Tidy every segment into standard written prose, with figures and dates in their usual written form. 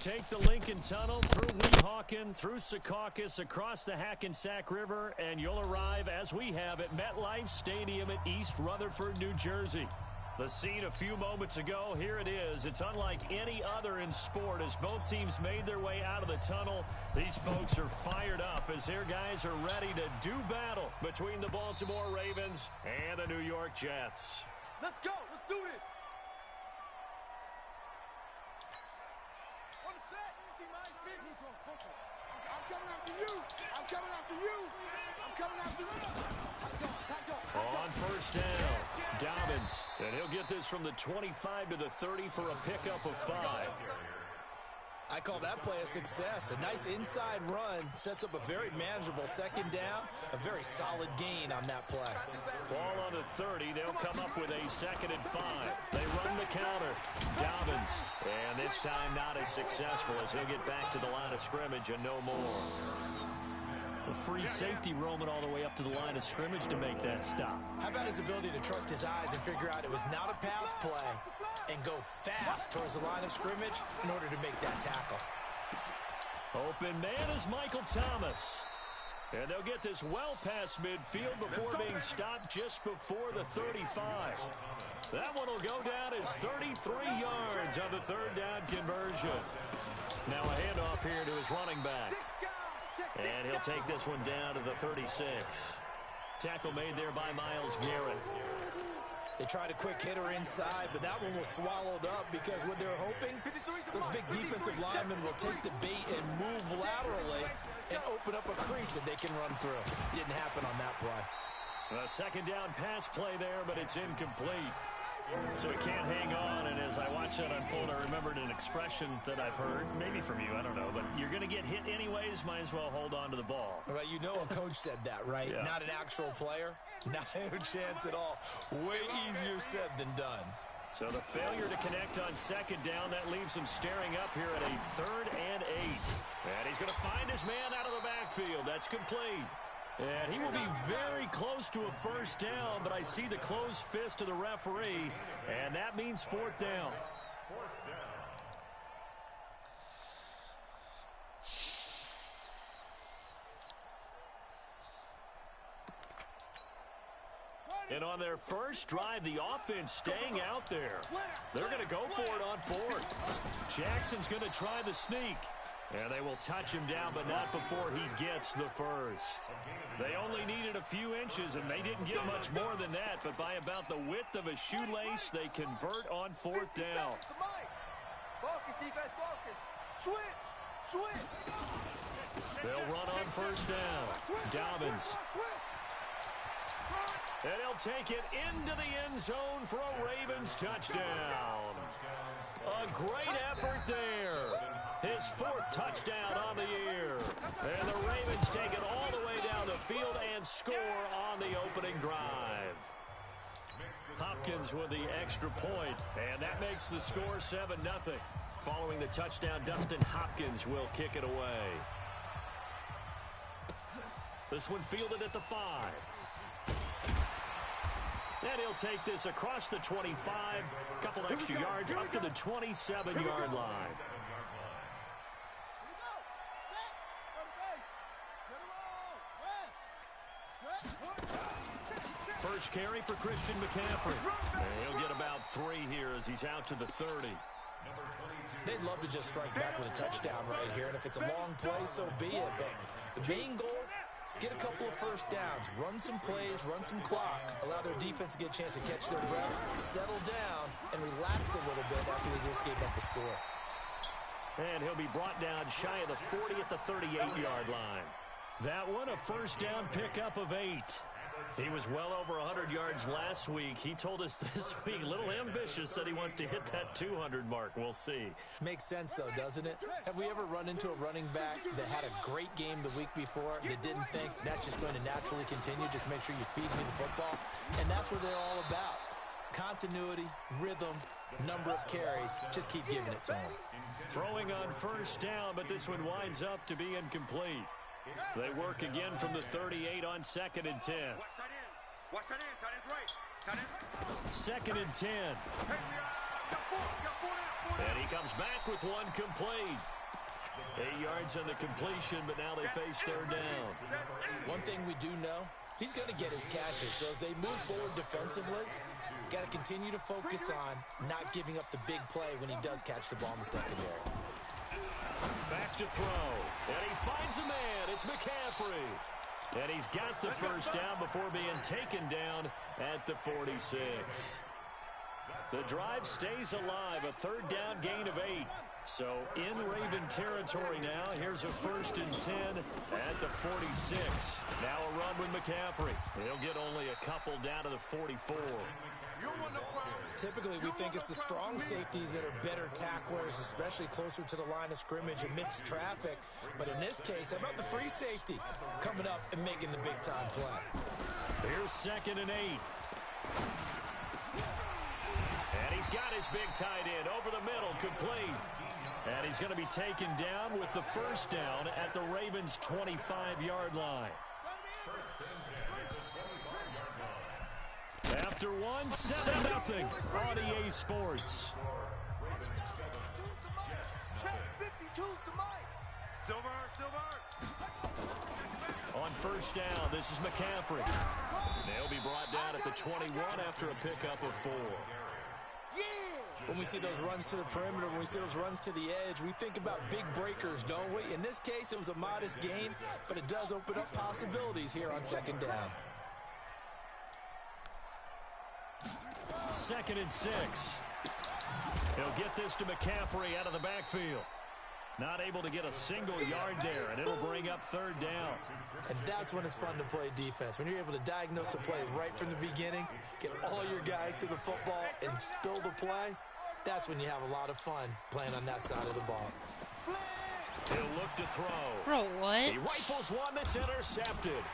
take the Lincoln Tunnel through Weehawken, through Secaucus, across the Hackensack River, and you'll arrive, as we have, at MetLife Stadium at East Rutherford, New Jersey. The scene a few moments ago, here it is. It's unlike any other in sport as both teams made their way out of the tunnel. These folks are fired up as their guys are ready to do battle between the Baltimore Ravens and the New York Jets. Let's go. Let's do this. On the set. I'm coming after you. I'm coming after you. I'm coming after you. On first down, Dobbins, and he'll get this from the 25 to the 30 for a pickup of 5. I call that play a success. A nice inside run sets up a very manageable second down, a very solid gain on that play. Ball on the 30, they'll come up with a 2nd and 5. They run the counter. Dobbins, and this time not as successful as he'll get back to the line of scrimmage and no more. A free safety roaming all the way up to the line of scrimmage to make that stop. How about his ability to trust his eyes and figure out it was not a pass play and go fast towards the line of scrimmage in order to make that tackle. Open man is Michael Thomas. And they'll get this well past midfield before being stopped just before the 35. That one will go down as 33 yards on the 3rd down conversion. Now a handoff here to his running back. And he'll take this one down to the 36. Tackle made there by Myles Garrett. They tried a quick hitter inside, but that one was swallowed up because what they're hoping, those big defensive linemen will take the bait and move laterally and open up a crease that they can run through. Didn't happen on that play. A 2nd down pass play there, but it's incomplete. So he can't hang on, and as I watch that unfold, I remembered an expression that I've heard, maybe from you, I don't know, but you're going to get hit anyways, might as well hold on to the ball. Well, you know a coach said that, right? Yeah. Not an actual player. Not a chance at all. Way easier said than done. So the failure to connect on 2nd down, that leaves him staring up here at a 3rd and 8. And he's going to find his man out of the backfield. That's complete. And he will be very close to a 1st down, but I see the closed fist of the referee, and that means 4th down. And on their first drive, the offense staying out there. They're going to go for it on 4th. Jackson's going to try the sneak. And they will touch him down, but not before he gets the 1st. They only needed a few inches, and they didn't get much more than that. But by about the width of a shoelace, they convert on 4th down. Focus, defense, focus. Switch. They'll run on 1st down. Dobbins. And he'll take it into the end zone for a Ravens touchdown. A great effort there. His 4th touchdown on the year. And the Ravens take it all the way down the field and score on the opening drive. Hopkins with the extra point, and that makes the score 7-0. Following the touchdown, Dustin Hopkins will kick it away. This one fielded at the 5. And he'll take this across the 25, couple extra yards up to the 27-yard line. First carry for Christian McCaffrey. And he'll get about 3 here as he's out to the 30. They'd love to just strike back with a touchdown right here, and if it's a long play, so be it. But the main goal, get a couple of 1st downs, run some plays, run some clock, allow their defense to get a chance to catch their breath, settle down, and relax a little bit after they just gave up a score. And he'll be brought down shy of the 40 at the 38-yard line. That one, a 1st down pickup of 8. He was well over 100 yards last week. He told us this week, a little ambitious, said he wants to hit that 200 mark. We'll see. Makes sense, though, doesn't it? Have we ever run into a running back that had a great game the week before that didn't think that's just going to naturally continue? Just make sure you feed me the football. And that's what they're all about. Continuity, rhythm, number of carries. Just keep giving it to him. Throwing on 1st down, but this one winds up to be incomplete. They work again from the 38 on 2nd and 10. Watch tight end right. Tight end. 2nd and 10. And he comes back with one complete. 8 yards on the completion, but now they face third down. One thing we do know, he's going to get his catches. So as they move forward defensively, got to continue to focus on not giving up the big play when he does catch the ball in the secondary. Back to throw. And he finds a man. It's McCaffrey. And he's got the first down before being taken down at the 46. The drive stays alive. A third down gain of 8. So in Raven territory now. Here's a 1st and 10 at the 46. Now a run with McCaffrey. He'll get only a couple down to the 44. Typically, we think it's the strong safeties that are better tacklers, especially closer to the line of scrimmage amidst traffic. But in this case, how about the free safety coming up and making the big-time play? Here's 2nd and 8. And he's got his big tight end over the middle, complete. And he's going to be taken down with the first down at the Ravens' 25-yard line. After one, 7-0 on EA Sports. On first down, this is McCaffrey. They'll be brought down at the 21 after a pickup of 4. When we see those runs to the perimeter, when we see those runs to the edge, we think about big breakers, don't we? In this case, it was a modest gain, but it does open up possibilities here on 2nd down. 2nd and 6. He'll get this to McCaffrey out of the backfield. Not able to get a single yard there, and it'll bring up 3rd down. And that's when it's fun to play defense. When you're able to diagnose a play right from the beginning, get all your guys to the football, and spill the play, that's when you have a lot of fun playing on that side of the ball. He'll look to throw. Bro, what? He rifles one that's intercepted.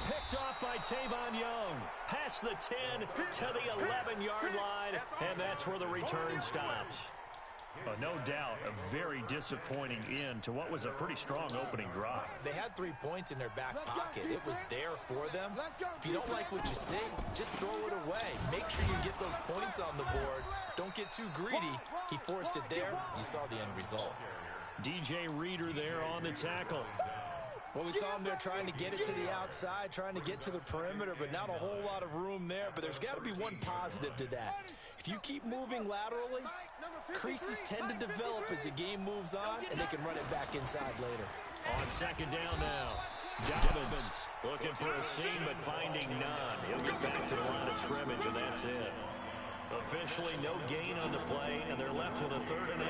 Picked off by Tavon Young. Past the 10 to the 11-yard line, and that's where the return stops. No doubt a very disappointing end to what was a pretty strong opening drive. They had 3 points in their back pocket. It was there for them. If you don't like what you see, just throw it away. Make sure you get those points on the board. Don't get too greedy. He forced it there. You saw the end result. DJ Reader there on the tackle. Well, we saw him there trying to get it to the outside, trying to get to the perimeter, but not a whole lot of room there. But there's got to be one positive to that. If you keep moving laterally, creases tend to develop as the game moves on, and they can run it back inside later. On 2nd down now, Dobbins looking for a seam but finding none. He'll get back to the line of scrimmage, and that's it. Officially no gain on the play, and they're left with a 3rd and 8.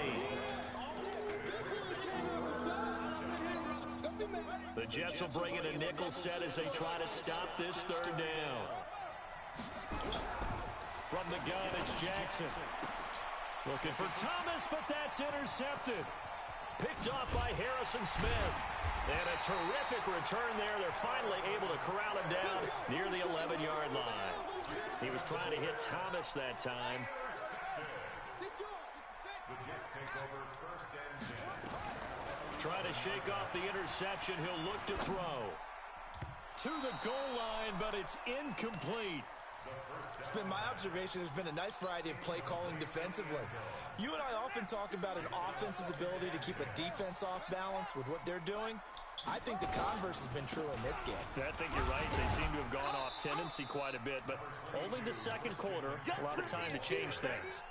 The Jets will bring in a nickel set as they try to stop this 3rd down. From the gun, it's Jackson. Looking for Thomas, but that's intercepted. Picked off by Harrison Smith. And a terrific return there. They're finally able to corral him down near the 11-yard line. He was trying to hit Thomas that time. Trying to shake off the interception. He'll look to throw. To the goal line, but it's incomplete. It's been my observation there's been a nice variety of play calling defensively. You and I often talk about an offense's ability to keep a defense off balance with what they're doing. I think the converse has been true in this game. I think you're right. They seem to have gone off tendency quite a bit, but only the 2nd quarter, a lot of time to change things.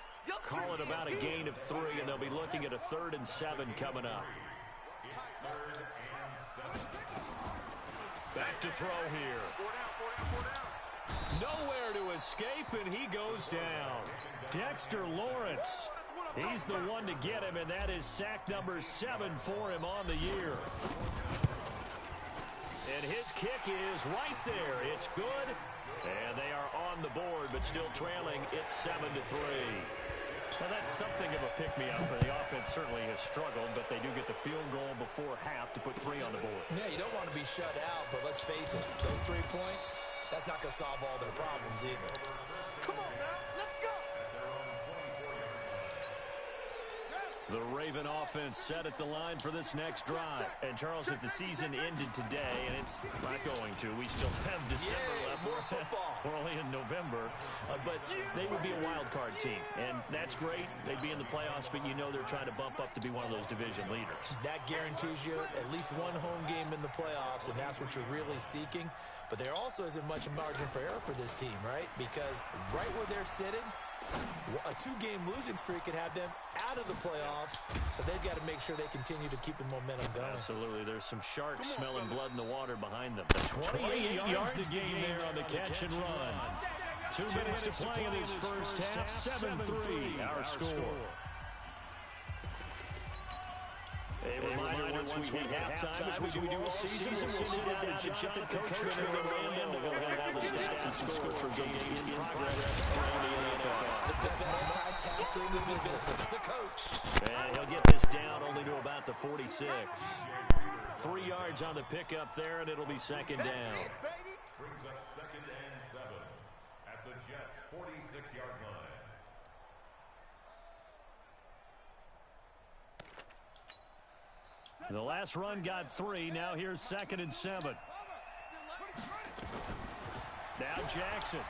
Call it about a gain of 3, and they'll be looking at a 3rd and 7 coming up. Back to throw here. Nowhere to escape, and he goes down. Dexter Lawrence. He's the one to get him, and that is sack number 7 for him on the year. And his kick is right there. It's good, and they are on the board, but still trailing. It's 7-3. Well, that's something of a pick-me-up. The offense certainly has struggled, but they do get the field goal before half to put 3 on the board. Yeah, you don't want to be shut out, but let's face it, those 3 points, that's not going to solve all their problems either. Come on now, let's go. The Raven offense set at the line for this next drive. And, Charles, if the season ended today, and it's not going to, we still have December left. More football. We're only in November, but they would be a wild card team, and that's great. They'd be in the playoffs, but you know they're trying to bump up to be one of those division leaders. That guarantees you at least one home game in the playoffs, and that's what you're really seeking. But there also isn't much margin for error for this team, right? Because right where they're sitting, a two-game losing streak could have them out of the playoffs, so they've got to make sure they continue to keep the momentum going. Absolutely. There's some sharks smelling blood in the water behind them. 28 yards the game there on the catch and run. 2 minutes to play in this first half. 7-3 our score. A reminder, once we hit halftime, as we do all season, we'll sit down and chat with Coach Miller and Randall to go ahead and all the stats and scores for games in progress around the NFL. The best multitasker in the business, the coach. And he'll get this down only to about the 46. 3 yards on the pickup there, and it'll be second down. Brings up 2nd and 7 at the Jets' 46-yard line. The last run got 3. Now here's 2nd and 7. Now Jackson.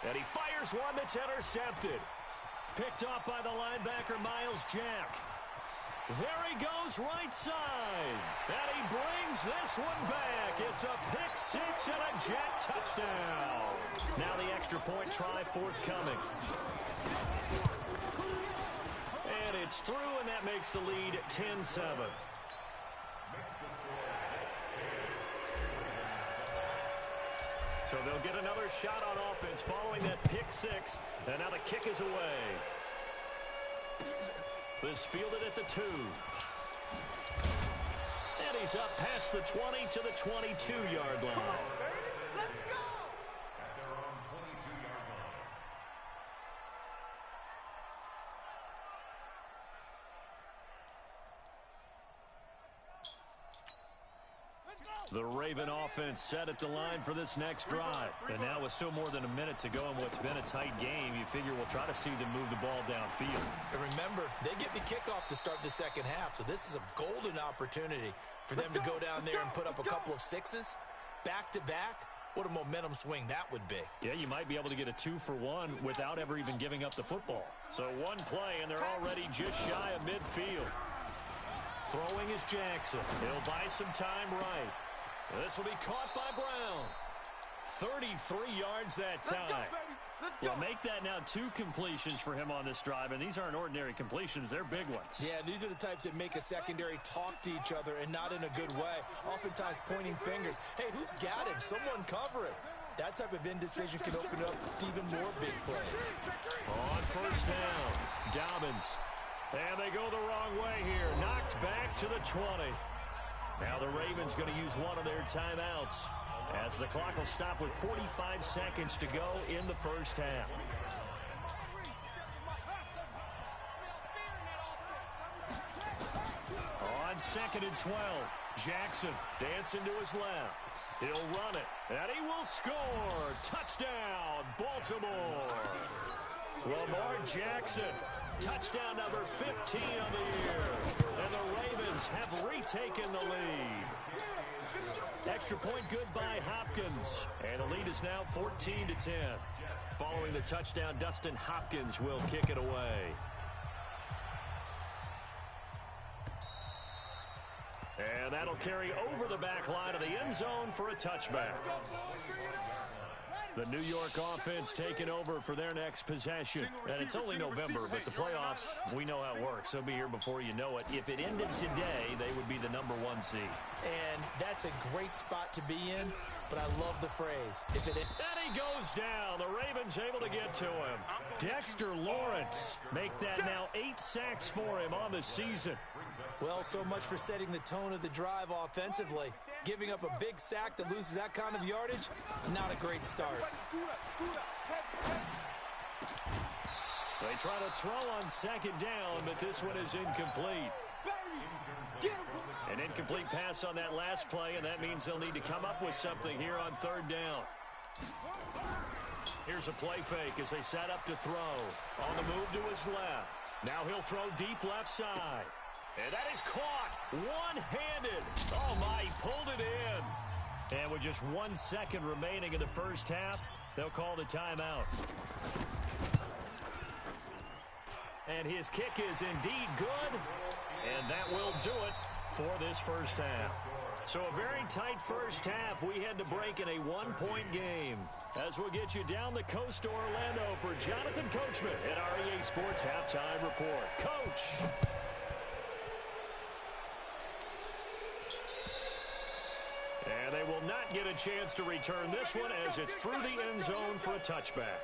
And he fires one that's intercepted. Picked off by the linebacker, Miles Jack. There he goes right side. And he brings this one back. It's a pick 6 and a Jack touchdown. Now the extra point try forthcoming. And it's through, and that makes the lead 10-7. So they'll get another shot on offense following that pick 6, and now the kick is away. This fielded at the 2. And he's up past the 20 to the 22-yard line. Let's go! At their own 22-yard line. The Raven offense set at the line for this next drive. And now with still more than a minute to go in what's been a tight game, you figure we'll try to see them move the ball downfield. And remember, they get the kickoff to start the second half, so this is a golden opportunity for them to go down there and put up a couple of 6s back-to-back. What a momentum swing that would be. Yeah, you might be able to get a 2-for-1 without ever even giving up the football. So one play, and they're already just shy of midfield. Throwing is Jackson. He'll buy some time right. This will be caught by Brown. 33 yards that time. Well, make that now 2 completions for him on this drive, and these aren't ordinary completions. They're big ones. Yeah, these are the types that make a secondary talk to each other, and not in a good way. Oftentimes pointing fingers. Hey, who's got him? Someone cover him. That type of indecision can open up to even more big plays. On first down, Dobbins. And they go the wrong way here. Knocked back to the 20. Now the Ravens going to use one of their timeouts as the clock will stop with 45 seconds to go in the first half. On 2nd and 12, Jackson dancing to his left. He'll run it, and he will score. Touchdown, Baltimore. Lamar Jackson, touchdown number 15 of the year. And the Ravens have retaken the lead. Extra point good by Hopkins. And the lead is now 14-10. Following the touchdown, Dustin Hopkins will kick it away. And that'll carry over the back line of the end zone for a touchback. The New York offense taking over for their next possession. And it's only November, but the playoffs, we know how it works. They'll be here before you know it. If it ended today, they would be the #1 seed. And that's a great spot to be in, but I love the phrase. And he goes down. The Ravens able to get to him. Dexter Lawrence make that now 8 sacks for him on the season. Well, so much for setting the tone of the drive offensively. Giving up a big sack that loses that kind of yardage, not a great start. They try to throw on 2nd down, but this one is incomplete. An incomplete pass on that last play, and that means they'll need to come up with something here on 3rd down. Here's a play fake as they set up to throw. On the move to his left. Now he'll throw deep left side. And that is caught one-handed. Oh, my, he pulled it in. And with just 1 second remaining in the first half, they'll call the timeout. And his kick is indeed good, and that will do it for this first half. So a very tight first half. We had to break in a one-point game. As we'll get you down the coast to Orlando for Jonathan Coachman at our EA Sports Halftime Report. Coach! And they will not get a chance to return this one as it's through the end zone for a touchback.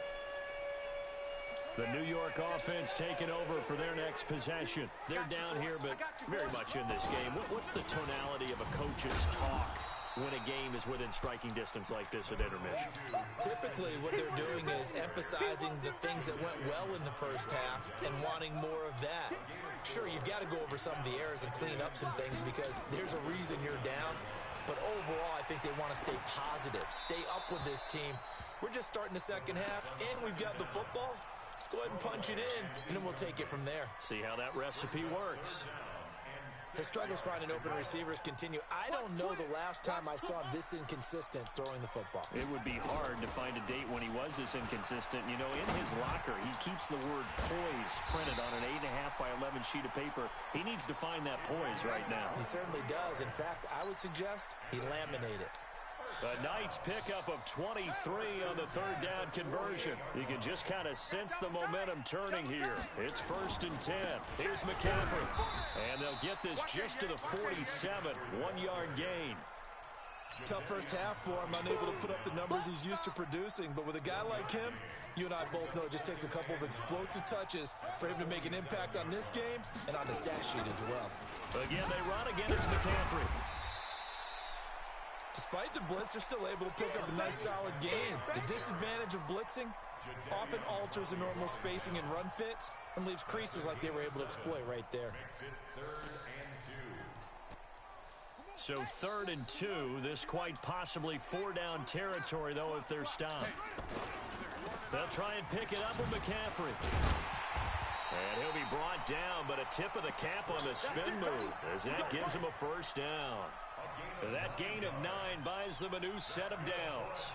The New York offense taking over for their next possession. They're down here, but very much in this game. What's the tonality of a coach's talk when a game is within striking distance like this at intermission? Typically, what they're doing is emphasizing the things that went well in the first half and wanting more of that. Sure, you've got to go over some of the errors and clean up some things because there's a reason you're down. But overall, I think they want to stay positive, stay up with this team. We're just starting the second half, and we've got the football. Let's go ahead and punch it in, and then we'll take it from there. See how that recipe works. The struggles finding open receivers continue. I don't know the last time I saw him this inconsistent throwing the football. It would be hard to find a date when he was this inconsistent. You know, in his locker, he keeps the word poise printed on an 8.5 by 11 sheet of paper. He needs to find that poise right now. He certainly does. In fact, I would suggest he laminated it. A nice pickup of 23 on the third down conversion. You can just kind of sense the momentum turning here. It's 1st and 10. Here's McCaffrey. And they'll get this just to the 47. 1-yard gain. Tough first half for him, unable to put up the numbers he's used to producing. But with a guy like him, you and I both know it just takes a couple of explosive touches for him to make an impact on this game and on the stat sheet as well. Again, they run again. It's McCaffrey. Despite the blitz, they're still able to pick up a nice, solid gain. The disadvantage of blitzing often alters the normal spacing and run fits and leaves creases like they were able to exploit right there. So 3rd and 2. This quite possibly 4-down territory, though, if they're stopped. They'll try and pick it up with McCaffrey. And he'll be brought down, but a tip of the cap on the spin move as that gives him a first down. That gain of 9 buys them a new set of downs.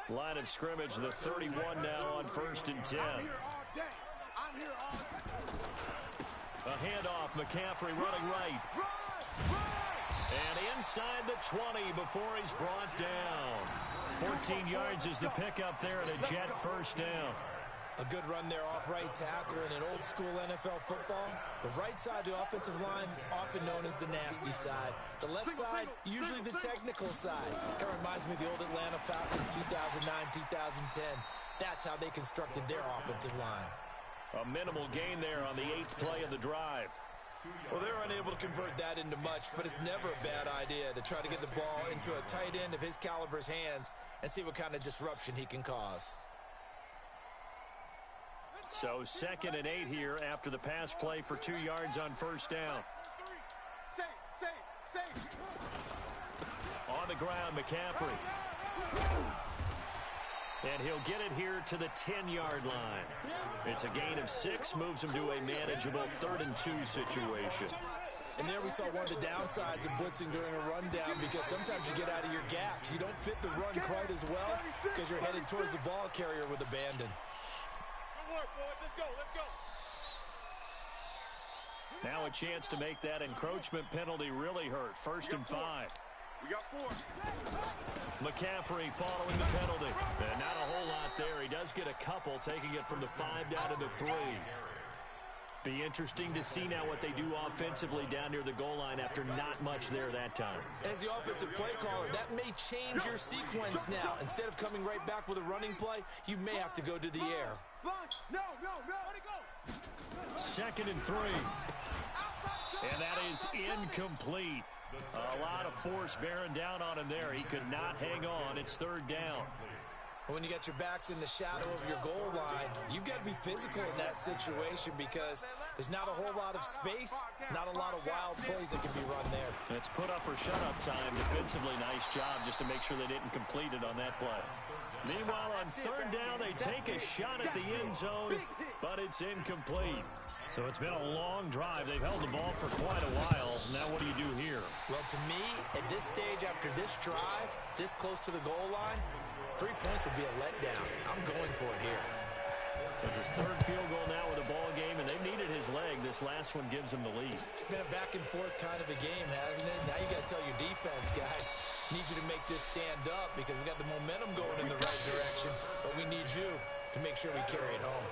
Line of scrimmage, the 31 now on 1st and 10. A handoff, McCaffrey running right. And inside the 20 before he's brought down. 14 yards is the pickup there and a Jet first down. A good run there off right tackle in an old-school NFL football. The right side of the offensive line, often known as the nasty side. The left side, usually the technical side. It reminds me of the old Atlanta Falcons 2009, 2010. That's how they constructed their offensive line. A minimal gain there on the 8th play of the drive. Well, they're unable to convert that into much, but it's never a bad idea to try to get the ball into a tight end of his caliber's hands and see what kind of disruption he can cause. So 2nd and 8 here after the pass play for 2 yards on first down. On the ground, McCaffrey. And he'll get it here to the 10-yard line. It's a gain of 6, moves him to a manageable 3rd and 2 situation. And there we saw one of the downsides of blitzing during a rundown because sometimes you get out of your gaps. You don't fit the run quite as well because you're headed towards the ball carrier with abandon. Now a chance to make that encroachment penalty really hurt. 1st and 5. We got 4. McCaffrey following the penalty. And not a whole lot there. He does get a couple, taking it from the 5 down to the 3. Be interesting to see now what they do offensively down near the goal line after not much there that time. As the offensive play caller, that may change your sequence now. Instead of coming right back with a running play, you may have to go to the air. No, let it go. 2nd and 3. And that is incomplete. A lot of force bearing down on him there. He could not hang on. It's 3rd down. When you got your backs in the shadow of your goal line, you've got to be physical in that situation because there's not a whole lot of space, not a lot of wild plays that can be run there. It's put up or shut up time defensively. Nice job just to make sure they didn't complete it on that play. Meanwhile, on 3rd down, they take a shot at the end zone, but it's incomplete. So it's been a long drive. They've held the ball for quite a while. Now what do you do here? Well, to me, at this stage, after this drive, this close to the goal line, 3 points would be a letdown. I'm going for it here. It's his third field goal now with a ball game, and they've needed his leg. This last one gives him the lead. It's been a back-and-forth kind of a game, hasn't it? Now you got to tell your defense, guys, need you to make this stand up because we got the momentum going in the right direction, but we need you to make sure we carry it home.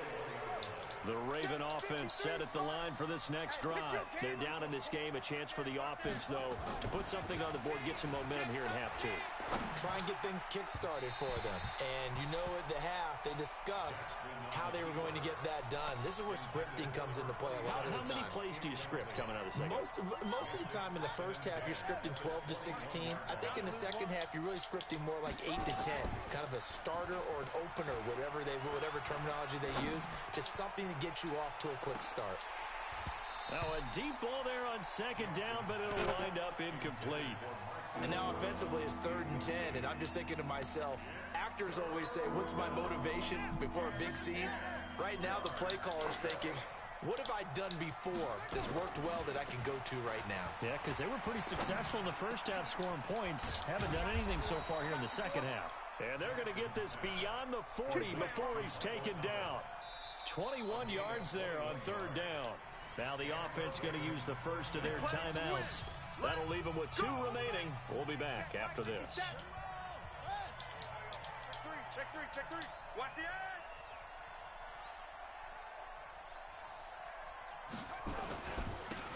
The Raven offense set at the line for this next drive. They're down in this game. A chance for the offense, though, to put something on the board, get some momentum here in half two. Try and get things kick-started for them. And you know at the half, they discussed how they were going to get that done. This is where scripting comes into play a lot of the time. How many plays do you script coming out of the second? Most of the time in the first half, you're scripting 12 to 16. I think in the second half, you're really scripting more like 8 to 10. Kind of a starter or an opener, whatever terminology they use. Just something to get you off to a quick start. Now a deep ball there on second down, but it'll wind up incomplete. And now offensively it's 3rd and 10, and I'm just thinking to myself, actors always say, what's my motivation before a big scene? Right now the play caller's thinking, what have I done before that's worked well that I can go to right now? Yeah, because they were pretty successful in the first half scoring points. Haven't done anything so far here in the second half. And they're going to get this beyond the 40 before he's taken down. 21 yards there on 3rd down. Now the offense going to use the first of their timeouts. That'll leave them with 2 remaining. We'll be back after this. Check three. Watch the edge.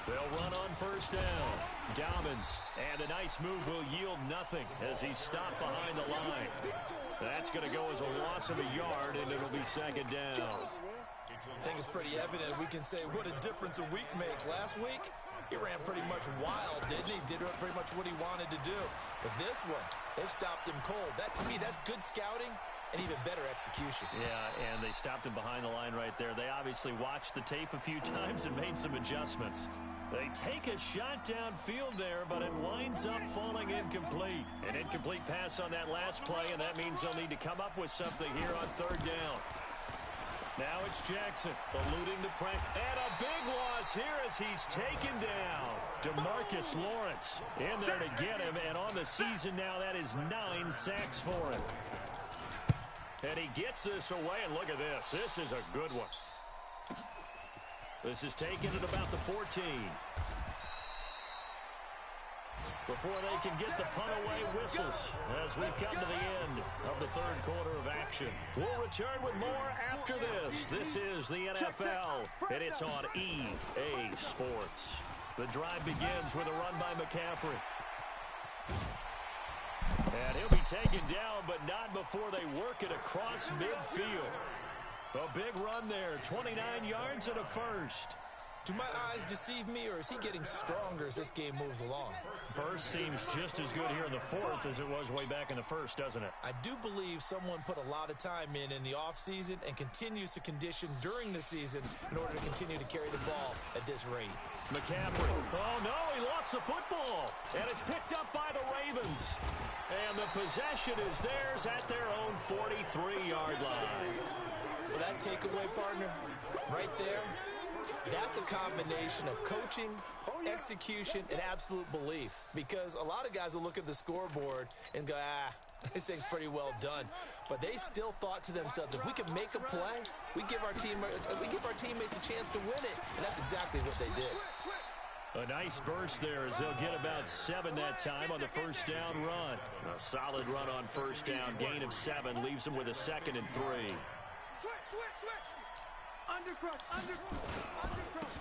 They'll run on 1st down. Dobbins, and a nice move will yield nothing as he's stopped behind the line. That's going to go as a loss of a yard, and it'll be 2nd down. I think it's pretty evident we can say what a difference a week makes. Last week, he ran pretty much wild, didn't he? Did pretty much what he wanted to do. But this one, they've stopped him cold. That, to me, that's good scouting and even better execution. Yeah, and they stopped him behind the line right there. They obviously watched the tape a few times and made some adjustments. They take a shot downfield there, but it winds up falling incomplete. An incomplete pass on that last play, and that means they'll need to come up with something here on 3rd down. Now it's Jackson eluding the pressure. And a big loss here as he's taken down. DeMarcus Lawrence in there to get him. And on the season now, that is 9 sacks for him. And he gets this away. And look at this. This is a good one. This is taken at about the 14. Before they can get the punt away, whistles as we've come to the end of the 3rd quarter of action. We'll return with more after this. This is the NFL, and it's on EA Sports. The drive begins with a run by McCaffrey. And he'll be taken down, but not before they work it across midfield. A big run there, 29 yards and a first. Do my eyes deceive me, or is he getting stronger as this game moves along? Burst seems just as good here in the 4th as it was way back in the 1st, doesn't it? I do believe someone put a lot of time in the offseason and continues to condition during the season in order to continue to carry the ball at this rate. McCaffrey. Oh, no, he lost the football. And it's picked up by the Ravens. And the possession is theirs at their own 43-yard line. Well, that takeaway, partner, right there, that's a combination of coaching, execution, and absolute belief. Because a lot of guys will look at the scoreboard and go, this thing's pretty well done. But they still thought to themselves, if we can make a play, we give our teammates a chance to win it. And that's exactly what they did. A nice burst there as they'll get about 7 that time on the 1st down run. A solid run on 1st down. Gain of 7 leaves them with a 2nd and 3. Switch. Undercross.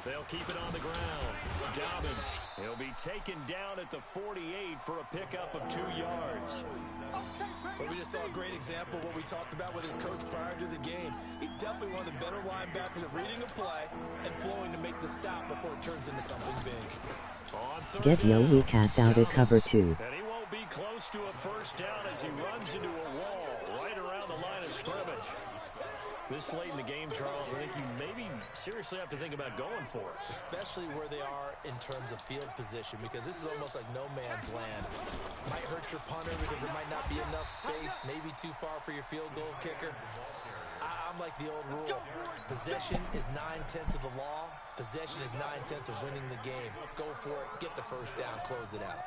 They'll keep it on the ground. Dobbins. He'll be taken down at the 48 for a pickup of 2 yards. But we just saw a great example of what we talked about with his coach prior to the game. He's definitely one of the better linebackers of reading a play and flowing to make the stop before it turns into something big. Get Yo Lucas out of cover 2. And he won't be close to a 1st down as he runs into a wall right around the line of scrimmage. This late in the game, Charles, I think you maybe seriously have to think about going for it. Especially where they are in terms of field position, because this is almost like no man's land. Might hurt your punter because there might not be enough space, maybe too far for your field goal kicker. I'm like the old rule. Possession is 9/10 of the law. Possession is 9/10 of winning the game. Go for it, get the first down, close it out.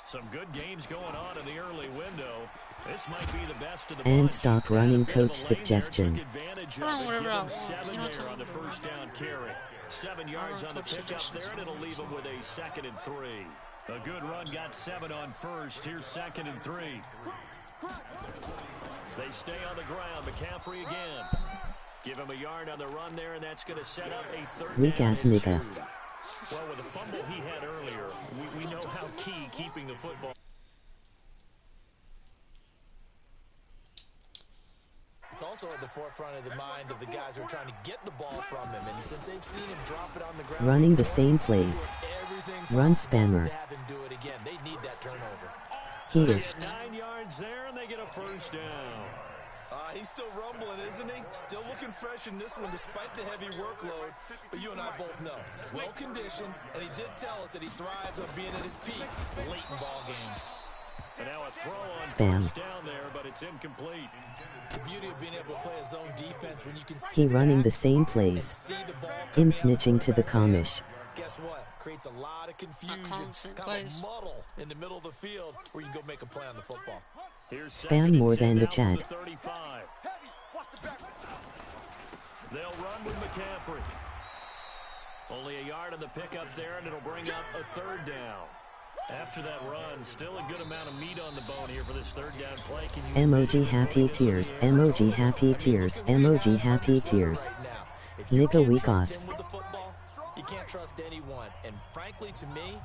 Some good games going on in the early window. This might be the best of the And bunch. stop running, Bit of a coach lane suggestion. there, took advantage of Run it. whatever Give I him want. 7 You know what there I'm on the talking first down carry. 7 yards on the coach pickup suggestions. there, and it'll leave him with a 2nd and 3. A good run got 7 on first. Here's 2nd and 3. They stay on the ground. McCaffrey again. Give him a yard on the run there, and that's going to set up a 3rd Weak down ass and nigga. 2. Well, with the fumble he had earlier, we know how key keeping the football. It's also at the forefront of the mind of the guys who are trying to get the ball from him. And since they've seen him drop it on the ground, Running the same plays. Run spammer. to have him do it again. They need that turnover. He They is. get 9 yards there, and they get a 1st down. He's still rumbling, isn't he? Still looking fresh in this one despite the heavy workload. But you and I both know, well-conditioned, and he did tell us that he thrives on being at his peak late in ball games. So now a throw on Spam. 1st down there, but it's incomplete. The beauty of being able to play a zone defense when you can He see running back the same and plays. see the ball In coming out snitching the to the quarterback's hand. comish. Guess what? Creates a lot of confusion, calling the same kind plays. of a muddle in the middle of the field where you can go make a play on the football. Here's Spam 2nd more and 10 than the now from chat. 35. They'll run with McCaffrey. Only a yard on the pickup there, and it'll bring up a 3rd down. After that run, still a good amount of meat on the bone here for this 3rd down play. Can you Emoji happy tears. Emoji happy tears. Emoji happy tears. Nigga weak ass. You can't trust anyone. And frankly, to me,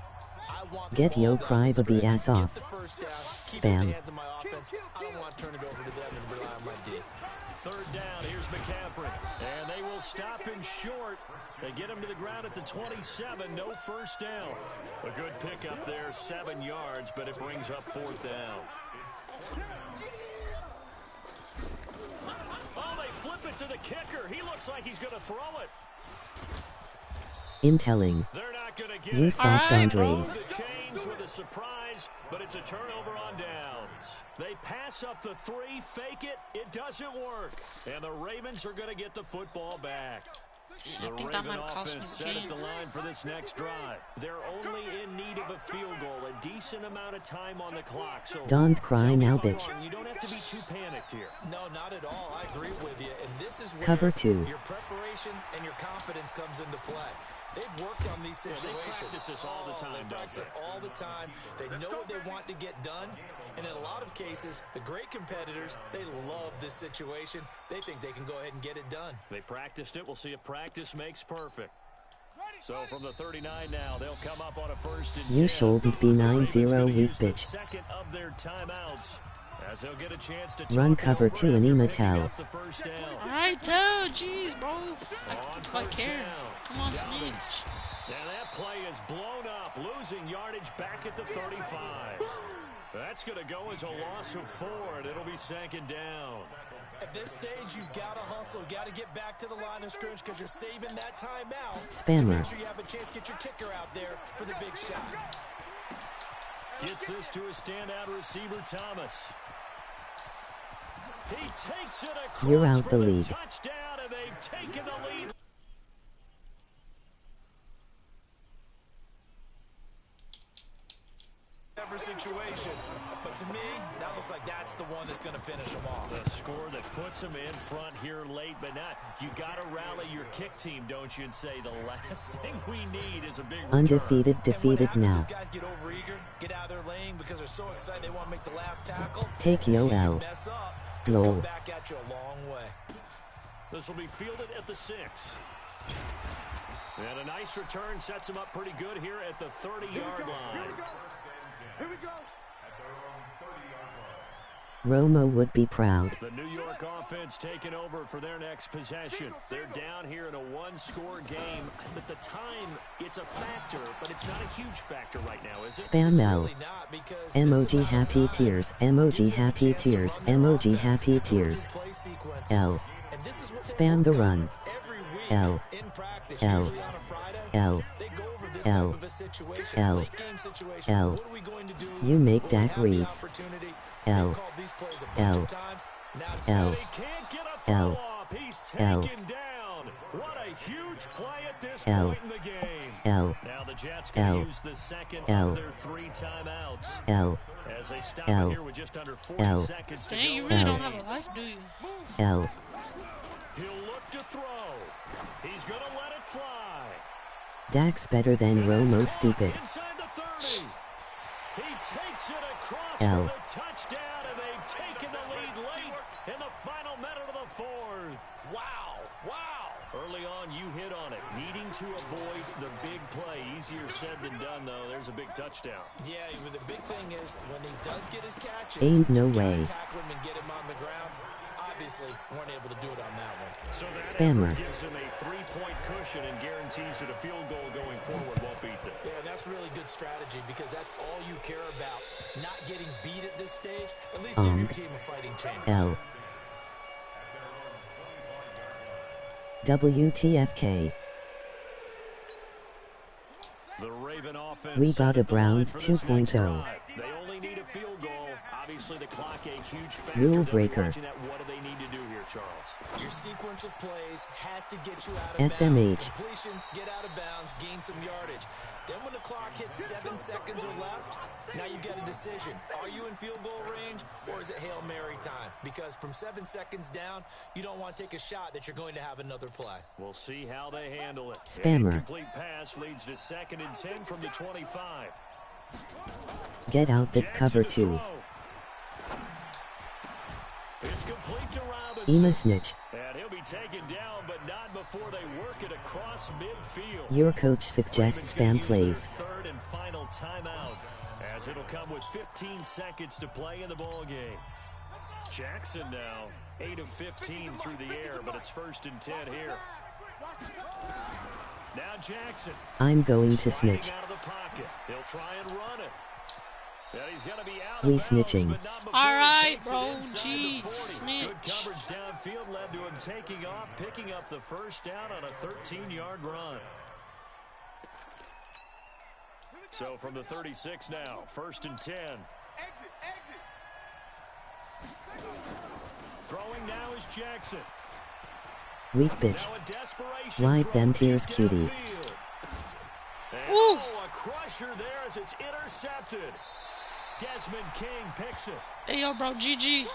I want the Get ball yo down the crybaby stretch. ass off. Get the first down, keep Spam. it in the hands of my offense. I don't want to turn it over to them and rely on my D. 3rd down, here's McCaffrey. And they will stop him short. They get him to the ground at the 27, no 1st down. A good pickup there, 7 yards, but it brings up 4th down. Oh, they flip it to the kicker. He looks like he's going to throw it. Intelling. They're not going to get You it. soft All right. Andres. The chains with a surprise, but it's a turnover on downs. They pass up the 3, fake it. It doesn't work. And the Ravens are going to get the football back. I The think that Raven might have cost me offense the set at game. the line for this next drive. They're only in need of a field goal, a decent amount of time on the clock. So Don't cry tell me now, if I'm bitch. wrong. You don't have to be too panicked here. No, not at all. I agree with you. And this is where Cover 2. your preparation and your confidence comes into play. They've worked on these Yeah, situations. they practice this all the time, They don't practice it all the time. They know what they want to get done. And in a lot of cases, the great competitors, they love this situation. They think they can go ahead and get it done. They practiced it. We'll see if practice makes perfect. So from the 39 now, they'll come up on a 1st and 10. You shouldn't be 9-0 weak Use the bitch. 2nd of their timeouts as they'll get a chance to Run talk it cover over 2 and after Ema picking Tau. up the 1st down. Alright, Toe. Jeez, bro. On If I 1st care. down, Come on, Dalvin. snitch. And that play is blown up, losing yardage back at the 35. That's going to go as a loss of 4, and it'll be 2nd down. At this stage, you've got to hustle. You've got to get back to the line of scrimmage because you're saving that timeout. Spammer. Make sure you have a chance to get your kicker out there for the big shot. Gets this to a standout receiver, Thomas. He takes it across You're out for the league. touchdown, and they've taken the lead. Every situation. But to me, that looks like that's the one that's going to finish them off. The score that puts them in front here late, but not. You got to rally your kick team, don't you, and say the last thing we need is a big return. Undefeated, defeated and what happens now. is guys get overeager, get out of their lane because they're so excited they want to make the last tackle. Take yo If you L. mess up, could Lol. come back at you a long way. This will be fielded at the 6. And a nice return sets him up pretty good here at the 30-yard line. Here we go. Romo would be proud. The New York offense taking over for their next possession. They're down here in a one-score game. At the time, it's a factor, but it's not a huge factor right now, is it? Spam L. Really not, because this Emoji amount of happy time tears. gives Emoji them a happy chance to tears. run their Emoji offense, happy develop tears. these play sequences. L. And this is what they Spam the work on run. every week L. in practice, L. usually on a Friday. L. They go over this L. type of a situation, L. late game situation. L. What are we going to do? You make when we Dak have the reads. opportunity? L. They've called these plays a bunch L. of times. Now L. And he can't get a throw L. off. He's L. taken down. What a huge play at this L. point in the game. L. Now the Jets can L. use the second L. of their 3 timeouts. L. As they stop L. it here with just under 40 L. seconds to Dang, go. you really L. don't have a life, do you? L. He'll look to throw. He's going to let it fly. Dax better than Romo stupid. Inside the 30. He takes it across L. for the touchdown, and they've taken the lead late in the final minute of the 4th. Wow, wow. Early on, you hit on it. Needing to avoid the big play. Easier said than done, though. There's a big touchdown. Yeah, but the big thing is when he does get his catches, Ain't no you gotta way. tackle him and get him on the ground. Obviously, weren't able to do it on that one. So that Spammer. effort gives him a 3-point cushion and guarantees that a field goal going forward won't beat them. Yeah, and that's really good strategy because that's all you care about. Not getting beat at this stage. At least give your team a fighting chance. L. WTFK. The Raven offense. We got a set the line Browns for this next 2.0. drive. They only need a field goal. Obviously, the clock a huge factor. Rule They'll be breaker. watching that. What do they need to do here, Charles? Your sequence of plays has to get you out of SMH. bounds. Completions, get out of bounds, gain some yardage. Then when the clock hits 7 seconds or left, now you get a decision. Are you in field goal range or is it Hail Mary time? Because from 7 seconds down, you don't want to take a shot that you're going to have another play. We'll see how they handle it. Spammer. An incomplete pass leads to 2nd and 10 from the 25. Get out that Jackson cover to 2. throw. It's complete to Robinson. Ema snitch. And he'll be taken down, but not before they work it across midfield. Your coach suggests spam plays. Third and final timeout, as it'll come with 15 seconds to play in the ball game. Jackson now 8 of 15 through the air, but it's 1st and 10 here. Now Jackson. I'm going to Sliding snitch. out of the pocket. He'll try and run it. And he's going to be out We of bounds, snitching. but not before All he right, takes it bro. inside the Jeez, 40. snitch. Good coverage downfield led to him taking off, picking up the 1st down on a 13-yard run. So from the 36 now, 1st and 10. Throwing now is Jackson. Weak bitch. Now a desperation Wipe throw them tears, deep cutie. downfield. And Ooh. a crusher there as it's intercepted. Desmond King picks it. Hey, yo, bro, GG.